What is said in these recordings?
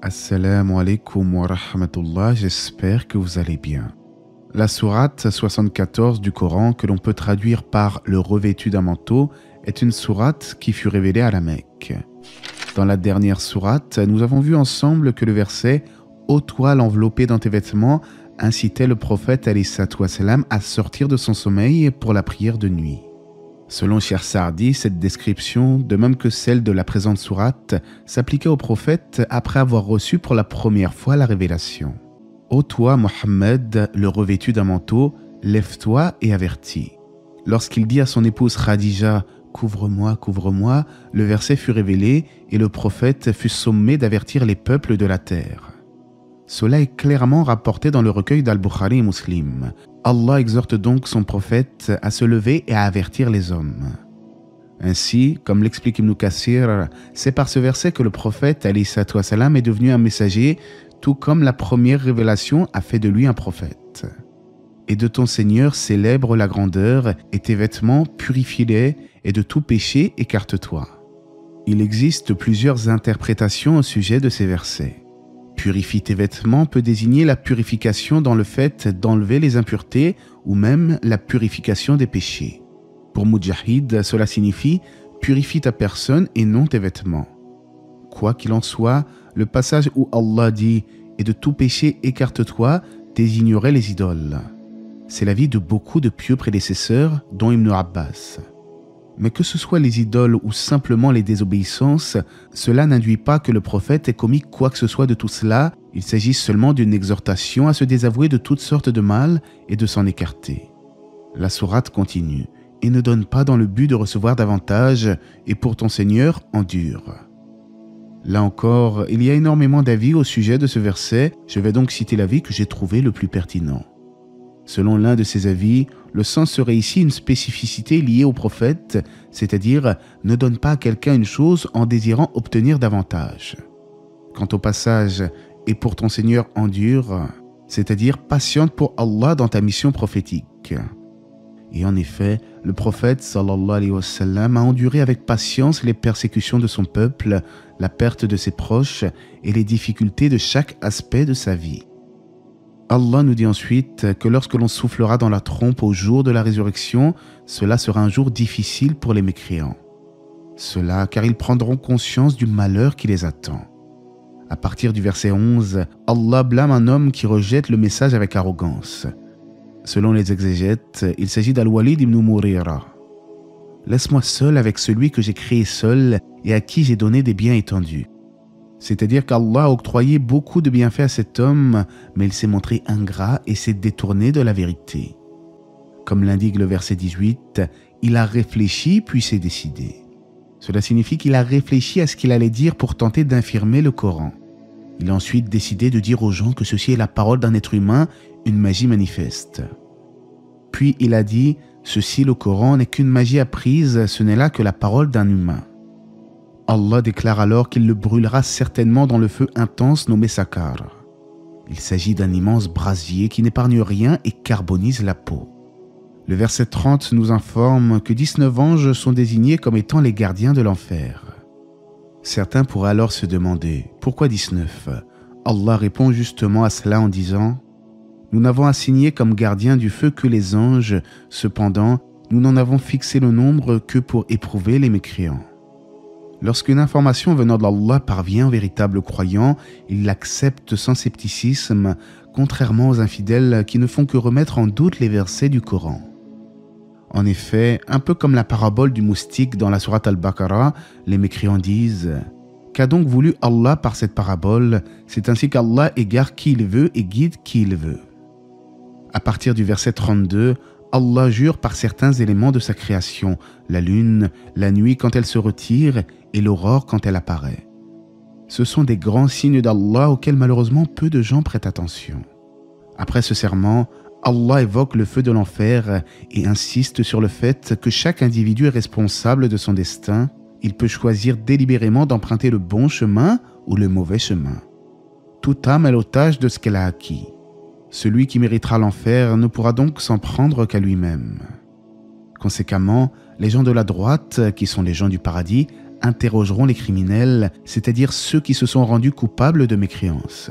Assalamu alaikum wa rahmatullah, j'espère que vous allez bien. La sourate 74 du Coran, que l'on peut traduire par le revêtu d'un manteau, est une sourate qui fut révélée à la Mecque. Dans la dernière sourate, nous avons vu ensemble que le verset « Ô toile enveloppée dans tes vêtements » incitait le prophète alayhi salatu wassalam à sortir de son sommeil pour la prière de nuit. Selon Cheikh Saadi, cette description, de même que celle de la présente sourate, s'appliquait au prophète après avoir reçu pour la première fois la révélation. « Ô toi, Mohammed, le revêtu d'un manteau, lève-toi et avertis. » Lorsqu'il dit à son épouse Khadija « Couvre-moi, couvre-moi », le verset fut révélé et le prophète fut sommé d'avertir les peuples de la terre. Cela est clairement rapporté dans le recueil d'Al-Bukhari et Muslim. Allah exhorte donc son prophète à se lever et à avertir les hommes. Ainsi, comme l'explique Ibn Kathir, c'est par ce verset que le prophète alayhi salatu wassalam est devenu un messager, tout comme la première révélation a fait de lui un prophète. Et de ton Seigneur célèbre la grandeur, et tes vêtements purifie-les, et de tout péché écarte-toi. Il existe plusieurs interprétations au sujet de ces versets. Purifie tes vêtements peut désigner la purification dans le fait d'enlever les impuretés ou même la purification des péchés. Pour Mujahid, cela signifie purifie ta personne et non tes vêtements. Quoi qu'il en soit, le passage où Allah dit et de tout péché écarte-toi désignerait les idoles. C'est l'avis de beaucoup de pieux prédécesseurs, dont Ibn Abbas. Mais que ce soit les idoles ou simplement les désobéissances, cela n'induit pas que le prophète ait commis quoi que ce soit de tout cela. Il s'agit seulement d'une exhortation à se désavouer de toutes sortes de mal et de s'en écarter. La sourate continue « Et ne donne pas dans le but de recevoir davantage, et pour ton Seigneur, endure. » Là encore, il y a énormément d'avis au sujet de ce verset. Je vais donc citer l'avis que j'ai trouvé le plus pertinent. Selon l'un de ces avis, le sens serait ici une spécificité liée au prophète, c'est-à-dire ne donne pas à quelqu'un une chose en désirant obtenir davantage. Quant au passage « et pour ton Seigneur endure », c'est-à-dire patiente pour Allah dans ta mission prophétique. Et en effet, le prophète sallallahu alayhi wa sallam a enduré avec patience les persécutions de son peuple, la perte de ses proches et les difficultés de chaque aspect de sa vie. Allah nous dit ensuite que lorsque l'on soufflera dans la trompe au jour de la résurrection, cela sera un jour difficile pour les mécréants. Cela car ils prendront conscience du malheur qui les attend. À partir du verset 11, Allah blâme un homme qui rejette le message avec arrogance. Selon les exégètes, il s'agit d'Al-Walid ibn Mughira. « Laisse-moi seul avec celui que j'ai créé seul et à qui j'ai donné des biens étendus. » C'est-à-dire qu'Allah a octroyé beaucoup de bienfaits à cet homme, mais il s'est montré ingrat et s'est détourné de la vérité. Comme l'indique le verset 18, il a réfléchi puis s'est décidé. Cela signifie qu'il a réfléchi à ce qu'il allait dire pour tenter d'infirmer le Coran. Il a ensuite décidé de dire aux gens que ceci est la parole d'un être humain, une magie manifeste. Puis il a dit, ceci le Coran n'est qu'une magie apprise, ce n'est là que la parole d'un humain. Allah déclare alors qu'il le brûlera certainement dans le feu intense nommé Sakar. Il s'agit d'un immense brasier qui n'épargne rien et carbonise la peau. Le verset 30 nous informe que 19 anges sont désignés comme étant les gardiens de l'enfer. Certains pourraient alors se demander « Pourquoi 19 ?» Allah répond justement à cela en disant « Nous n'avons assigné comme gardiens du feu que les anges, cependant, nous n'en avons fixé le nombre que pour éprouver les mécréants. » Lorsqu'une information venant d'Allah parvient aux véritables croyants, ils l'acceptent sans scepticisme, contrairement aux infidèles qui ne font que remettre en doute les versets du Coran. En effet, un peu comme la parabole du moustique dans la sourate Al-Baqarah, les mécréants disent « Qu'a donc voulu Allah par cette parabole? C'est ainsi qu'Allah égare qui il veut et guide qui il veut. » À partir du verset 32, Allah jure par certains éléments de sa création, la lune, la nuit quand elle se retire et l'aurore quand elle apparaît. Ce sont des grands signes d'Allah auxquels malheureusement peu de gens prêtent attention. Après ce serment, Allah évoque le feu de l'enfer et insiste sur le fait que chaque individu est responsable de son destin. Il peut choisir délibérément d'emprunter le bon chemin ou le mauvais chemin. Toute âme est l'otage de ce qu'elle a acquis. Celui qui méritera l'enfer ne pourra donc s'en prendre qu'à lui-même. Conséquemment, les gens de la droite, qui sont les gens du paradis, interrogeront les criminels, c'est-à-dire ceux qui se sont rendus coupables de mécréance.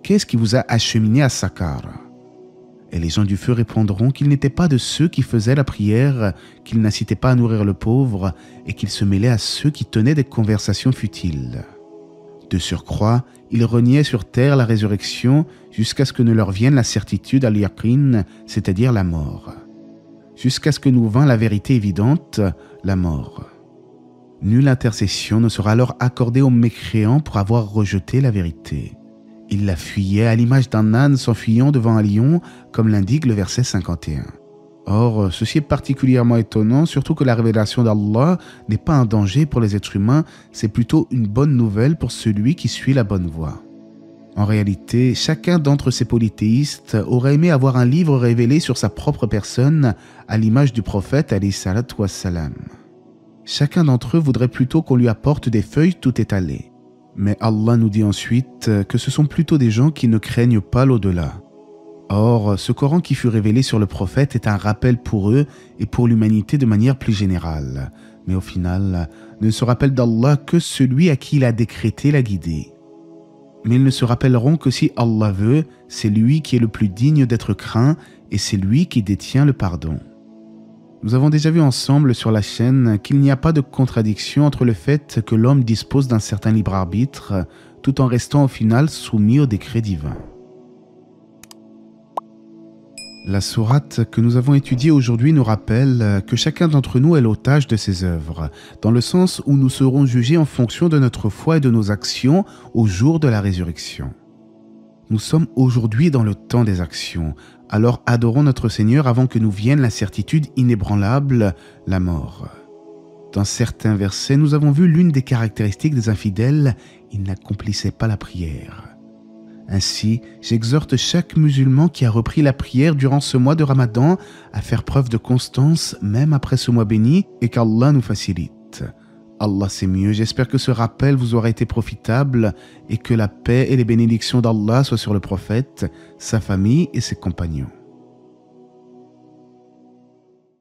Qu'est-ce qui vous a acheminé à Sakar? Et les gens du feu répondront qu'ils n'étaient pas de ceux qui faisaient la prière, qu'ils n'incitaient pas à nourrir le pauvre et qu'ils se mêlaient à ceux qui tenaient des conversations futiles. De surcroît, ils reniaient sur terre la résurrection jusqu'à ce que ne leur vienne la certitude al-yaqin, c'est-à-dire la mort. Jusqu'à ce que nous vînt la vérité évidente, la mort. Nulle intercession ne sera alors accordée aux mécréants pour avoir rejeté la vérité. Ils la fuyaient à l'image d'un âne s'enfuyant devant un lion, comme l'indique le verset 51. Or, ceci est particulièrement étonnant, surtout que la révélation d'Allah n'est pas un danger pour les êtres humains, c'est plutôt une bonne nouvelle pour celui qui suit la bonne voie. En réalité, chacun d'entre ces polythéistes aurait aimé avoir un livre révélé sur sa propre personne, à l'image du prophète alayhi salatu wassalam. Chacun d'entre eux voudrait plutôt qu'on lui apporte des feuilles tout étalées. Mais Allah nous dit ensuite que ce sont plutôt des gens qui ne craignent pas l'au-delà. Or, ce Coran qui fut révélé sur le prophète est un rappel pour eux et pour l'humanité de manière plus générale. Mais au final, ne se rappelle d'Allah que celui à qui il a décrété la guidée. Mais ils ne se rappelleront que si Allah veut, c'est lui qui est le plus digne d'être craint et c'est lui qui détient le pardon. Nous avons déjà vu ensemble sur la chaîne qu'il n'y a pas de contradiction entre le fait que l'homme dispose d'un certain libre arbitre, tout en restant au final soumis au décret divin. La sourate que nous avons étudiée aujourd'hui nous rappelle que chacun d'entre nous est l'otage de ses œuvres, dans le sens où nous serons jugés en fonction de notre foi et de nos actions au jour de la résurrection. Nous sommes aujourd'hui dans le temps des actions, alors adorons notre Seigneur avant que nous vienne la certitude inébranlable, la mort. Dans certains versets, nous avons vu l'une des caractéristiques des infidèles, ils n'accomplissaient pas la prière. Ainsi, j'exhorte chaque musulman qui a repris la prière durant ce mois de Ramadan à faire preuve de constance même après ce mois béni et qu'Allah nous facilite. Allah c'est mieux, j'espère que ce rappel vous aura été profitable et que la paix et les bénédictions d'Allah soient sur le prophète, sa famille et ses compagnons.